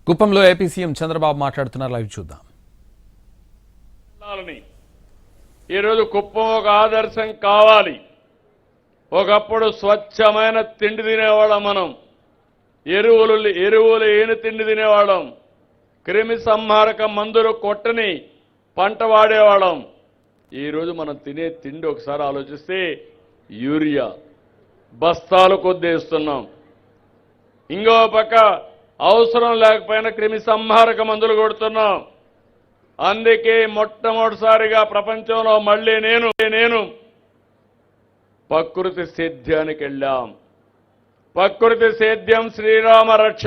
కుప్పంలో AP CM Chandrababu మాట్లాడుతున్నారు. Live చూద్దాం. ఈరోజు కుప్పం ఒక ఆదర్శం కావాలి. ఒకప్పుడు స్వచ్ఛమైన తిండి తినేవాళ్ళం, మనం ఎరువులు ఏని తిండి తినేవాళ్ళం, క్రిమి సంహారక మందులు కొట్టని పంట వాడేవాళ్ళం. ఈరోజు మనం తినే తిండి ఒకసారి ఆలోచిస్తే యూరియా బస్తాలు కొద్దేస్తున్నాం. ఇంకో పక్క అవసరం లేకపోయినా క్రిమి సంహారక మందులు కొడుతున్నాం. అందుకే మొట్టమొదటిసారిగా ప్రపంచంలో మళ్ళీ నేను ప్రకృతి సేద్యానికి వెళ్ళాం. ప్రకృతి సేద్యం శ్రీరామ రక్ష.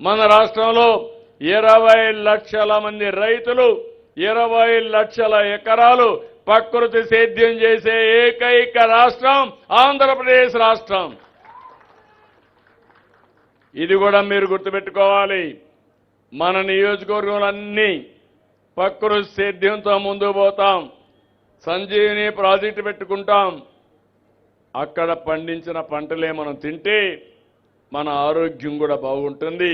మన రాష్ట్రంలో 20 లక్షల మంది రైతులు 20 లక్షల ఎకరాలు ప్రకృతి సేద్యం చేసే ఏకైక రాష్ట్రం ఆంధ్రప్రదేశ్ రాష్ట్రం. ఇది కూడా మీరు గుర్తుపెట్టుకోవాలి. మన నియోజకవర్గంలన్నీ ప్రకృతి సేద్యంతో ముందుకు పోతాం. సంజీవిని ప్రాజెక్టు పెట్టుకుంటాం. అక్కడ పండించిన పంటలే మనం తింటే మన ఆరోగ్యం కూడా బాగుంటుంది.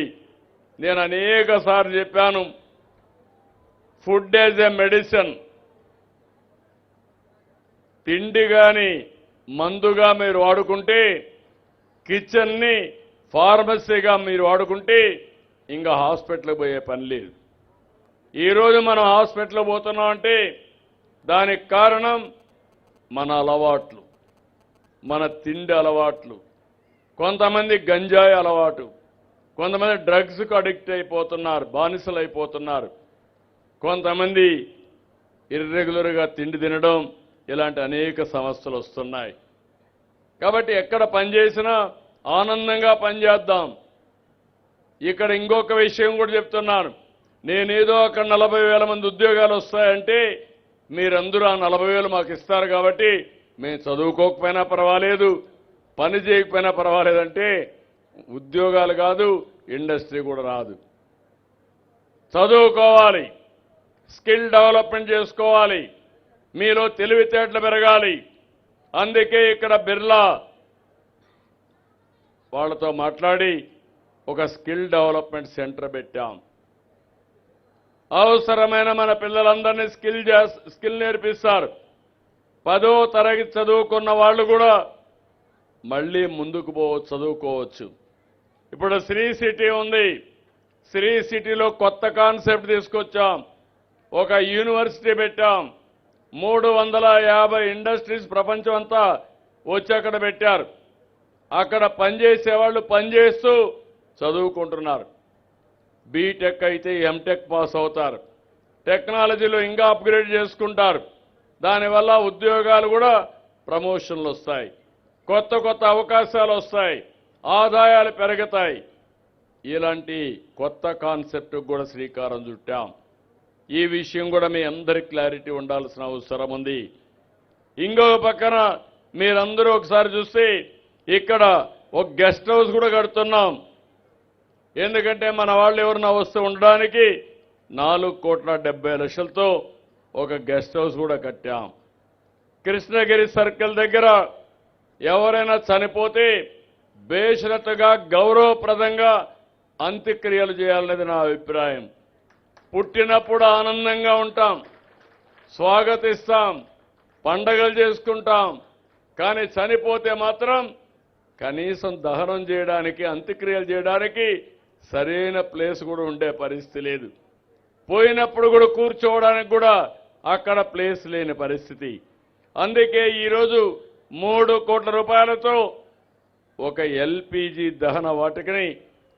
నేను అనేక సార్లు చెప్పాను, ఫుడ్ యాజ్ ఎ మెడిసిన్. తిండి కానీ మందుగా మీరు వాడుకుంటే, కిచెన్ని ఫార్మసీగా మీరు వాడుకుంటే ఇంకా హాస్పిటల్కి పోయే పని లేదు. ఈరోజు మనం హాస్పిటల్కి పోతున్నాం అంటే దానికి కారణం మన అలవాట్లు, మన తిండి అలవాట్లు. కొంతమంది గంజాయి అలవాటు, కొంతమంది డ్రగ్స్కు అడిక్ట్ అయిపోతున్నారు, బానిసలు అయిపోతున్నారు. కొంతమంది ఇర్రెగ్యులర్గా తిండి తినడం, ఇలాంటి అనేక సమస్యలు వస్తున్నాయి. కాబట్టి ఎక్కడ పనిచేసినా ఆనందంగా పనిచేద్దాం. ఇక్కడ ఇంకొక విషయం కూడా చెప్తున్నాను. నేనేదో అక్కడ 40,000 మంది ఉద్యోగాలు వస్తాయంటే మీరందరూ ఆ 40,000 మాకు ఇస్తారు కాబట్టి మేము చదువుకోకపోయినా పర్వాలేదు, పని చేయకపోయినా పర్వాలేదంటే ఉద్యోగాలు కాదు, ఇండస్ట్రీ కూడా రాదు. చదువుకోవాలి, స్కిల్ డెవలప్మెంట్ చేసుకోవాలి, మీలో తెలివితేటలు పెరగాలి. అందుకే ఇక్కడ బిర్లా వాళ్ళతో మాట్లాడి ఒక స్కిల్ డెవలప్మెంట్ సెంటర్ పెట్టాం. అవసరమైన మన పిల్లలందరినీ స్కిల్ నేర్పిస్తారు. 10వ తరగతి చదువుకున్న వాళ్ళు కూడా మళ్ళీ ముందుకు చదువుకోవచ్చు. ఇప్పుడు శ్రీ సిటీ ఉంది. శ్రీ సిటీలో కొత్త కాన్సెప్ట్ తీసుకొచ్చాం. ఒక యూనివర్సిటీ పెట్టాం. 350 ఇండస్ట్రీస్ ప్రపంచం అంతా వచ్చి అక్కడ పెట్టారు. అక్కడ పనిచేసేవాళ్ళు పనిచేస్తూ చదువుకుంటున్నారు. బీటెక్ అయితే ఎంటెక్ పాస్ అవుతారు. టెక్నాలజీలో ఇంకా అప్గ్రేడ్ చేసుకుంటారు. దానివల్ల ఉద్యోగాలు కూడా ప్రమోషన్లు వస్తాయి, కొత్త కొత్త అవకాశాలు వస్తాయి, ఆదాయాలు పెరుగుతాయి. ఇలాంటి కొత్త కాన్సెప్ట్ కూడా శ్రీకారం చుట్టాం. ఈ విషయం కూడా మీ అందరికీ క్లారిటీ ఉండాల్సిన అవసరం ఉంది. ఇంకో పక్కన మీరందరూ ఒకసారి చూస్తే ఇక్కడ ఒక గెస్ట్ హౌస్ కూడా కడుతున్నాం. ఎందుకంటే మన వాళ్ళు ఎవరన్నా వస్తూ ఉండడానికి 4,70,00,000తో ఒక గెస్ట్ హౌస్ కూడా కట్టాం. కృష్ణగిరి సర్కిల్ దగ్గర ఎవరైనా చనిపోతే బేషరతుగా గౌరవప్రదంగా అంత్యక్రియలు చేయాలనేది నా అభిప్రాయం. పుట్టినప్పుడు ఆనందంగా ఉంటాం, స్వాగతిస్తాం, పండగలు చేసుకుంటాం. కానీ చనిపోతే మాత్రం కనీసం దహనం చేయడానికి, అంత్యక్రియలు చేయడానికి సరైన ప్లేస్ కూడా ఉండే పరిస్థితి లేదు. పోయినప్పుడు కూడా కూర్చోవడానికి కూడా అక్కడ ప్లేస్ లేని పరిస్థితి. అందుకే ఈరోజు 3 కోట్ల రూపాయలతో ఒక ఎల్పీజీ దహన వాటికని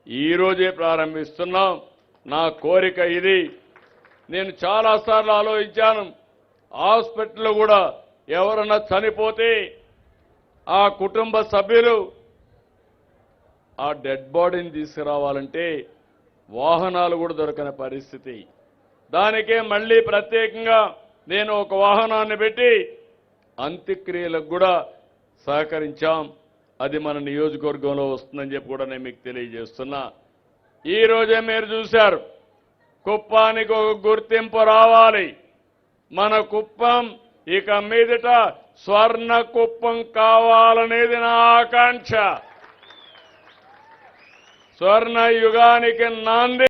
ఈరోజే ప్రారంభిస్తున్నాం. నా కోరిక ఇది. నేను చాలాసార్లు ఆలోచించాను, హాస్పిటల్లో కూడా ఎవరన్నా చనిపోతే ఆ కుటుంబ సభ్యులు ఆ డెడ్ బాడీని తీసుకురావాలంటే వాహనాలు కూడా దొరకని పరిస్థితి. దానికే మళ్ళీ ప్రత్యేకంగా నేను ఒక వాహనాన్ని పెట్టి అంత్యక్రియలకు కూడా సహకరించాం. అది మన నియోజకవర్గంలో వస్తుందని చెప్పి కూడా నేను మీకు తెలియజేస్తున్నా. ఈ రోజే మీరు చూశారు, కుప్పానికి ఒక గుర్తింపు రావాలి. మన కుప్పం ఇక మీదట స్వర్ణ కుప్పం కావాలనేది నా ఆకాంక్ష. స్వర్ణ యుగానికి నాంది.